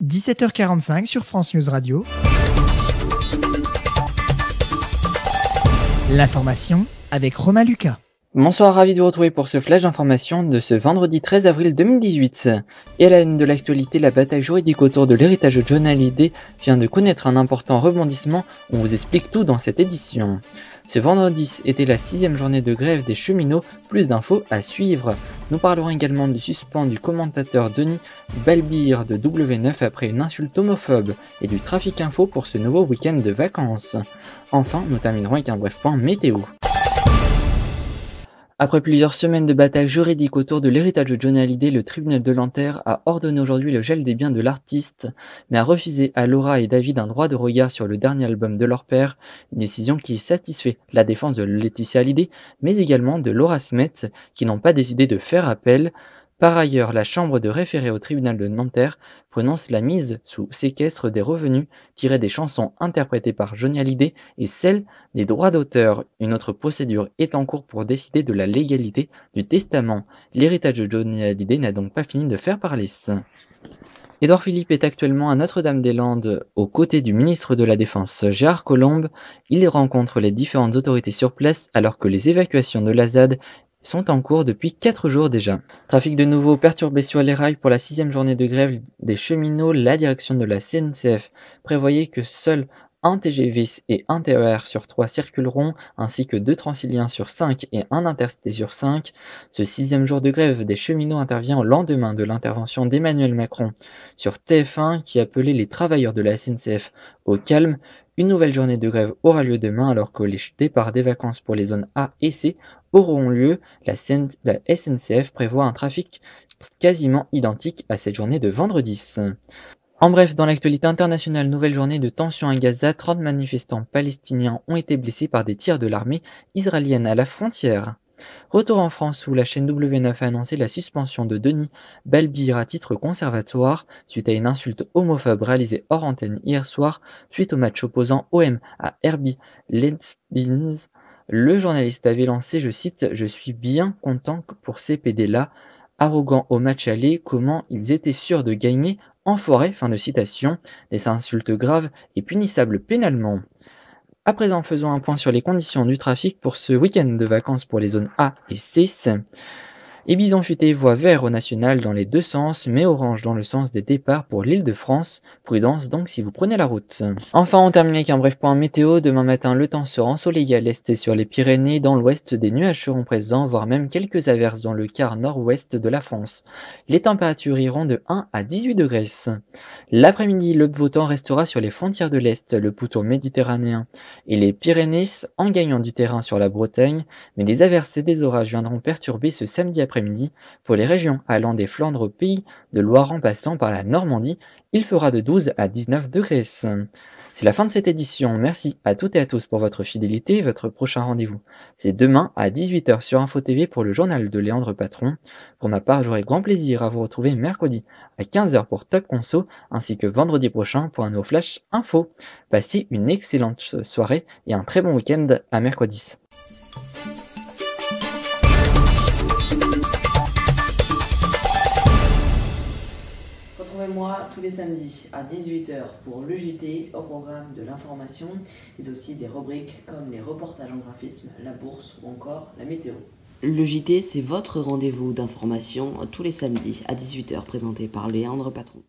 17h45 sur France News Radio. L'information avec Romain Lucas. Bonsoir, ravi de vous retrouver pour ce flash d'information de ce vendredi 13 avril 2018. Et à la une de l'actualité, la bataille juridique autour de l'héritage de Johnny Hallyday vient de connaître un important rebondissement. On vous explique tout dans cette édition. Ce vendredi était la 6e journée de grève des cheminots, plus d'infos à suivre. Nous parlerons également du suspens du commentateur Denis Balbir de W9 après une insulte homophobe et du trafic info pour ce nouveau week-end de vacances. Enfin, nous terminerons avec un bref point météo. Après plusieurs semaines de bataille juridique autour de l'héritage de Johnny Hallyday, le tribunal de Nanterre a ordonné aujourd'hui le gel des biens de l'artiste, mais a refusé à Laura et David un droit de regard sur le dernier album de leur père, une décision qui satisfait la défense de Laetitia Hallyday, mais également de Laura Smet, qui n'ont pas décidé de faire appel. Par ailleurs, la chambre de référé au tribunal de Nanterre prononce la mise sous séquestre des revenus tirés des chansons interprétées par Johnny Hallyday et celle des droits d'auteur. Une autre procédure est en cours pour décider de la légalité du testament. L'héritage de Johnny Hallyday n'a donc pas fini de faire parler. Édouard Philippe est actuellement à Notre-Dame-des-Landes aux côtés du ministre de la Défense Gérard Collomb. Il rencontre les différentes autorités sur place alors que les évacuations de la ZAD sont en cours depuis 4 jours déjà. Trafic de nouveau perturbé sur les rails pour la 6e journée de grève des cheminots. La direction de la SNCF prévoyait que seul un TGV et un TER sur 3 circuleront, ainsi que 2 Transiliens sur 5 et un Intercité sur 5. Ce 6e jour de grève des cheminots intervient au lendemain de l'intervention d'Emmanuel Macron sur TF1 qui appelait les travailleurs de la SNCF au calme. Une nouvelle journée de grève aura lieu demain alors que les départs des vacances pour les zones A et C auront lieu. La SNCF prévoit un trafic quasiment identique à cette journée de vendredi. En bref, dans l'actualité internationale, nouvelle journée de tension à Gaza, 30 manifestants palestiniens ont été blessés par des tirs de l'armée israélienne à la frontière. Retour en France où la chaîne W9 a annoncé la suspension de Denis Balbir à titre conservatoire suite à une insulte homophobe réalisée hors antenne hier soir suite au match opposant OM à RB Leipzig. Le journaliste avait lancé, je cite, « Je suis bien content pour ces PD-là, arrogants au match aller, comment ils étaient sûrs de gagner en forêt », fin de citation, des insultes graves et punissables pénalement. À présent, faisons un point sur les conditions du trafic pour ce week-end de vacances pour les zones A et C. Et Bison Futé voit vert au national dans les deux sens, mais orange dans le sens des départs pour l'Île-de-France. Prudence donc si vous prenez la route. Enfin, on termine avec un bref point météo. Demain matin, le temps sera ensoleillé à l'est et sur les Pyrénées. Dans l'ouest, des nuages seront présents, voire même quelques averses dans le quart nord-ouest de la France. Les températures iront de 1 à 18 degrés. L'après-midi, le beau temps restera sur les frontières de l'est, le pourtour méditerranéen et les Pyrénées en gagnant du terrain sur la Bretagne, mais des averses et des orages viendront perturber ce samedi après-midi pour les régions allant des Flandres au pays de Loire en passant par la Normandie. Il fera de 12 à 19 degrés. C'est la fin de cette édition. Merci à toutes et à tous pour votre fidélité. Votre prochain rendez-vous, c'est demain à 18h sur Info TV pour le journal de Léandre Patron. Pour ma part, j'aurai grand plaisir à vous retrouver mercredi à 15h pour Top Conso, ainsi que vendredi prochain pour un nouveau Flash Info. Passez une excellente soirée et un très bon week-end à mercredi. Retrouvez-moi tous les samedis à 18h pour le JT au programme de l'information, mais aussi des rubriques comme les reportages en graphisme, la bourse ou encore la météo. Le JT, c'est votre rendez-vous d'information tous les samedis à 18h, présenté par Léandre Patron.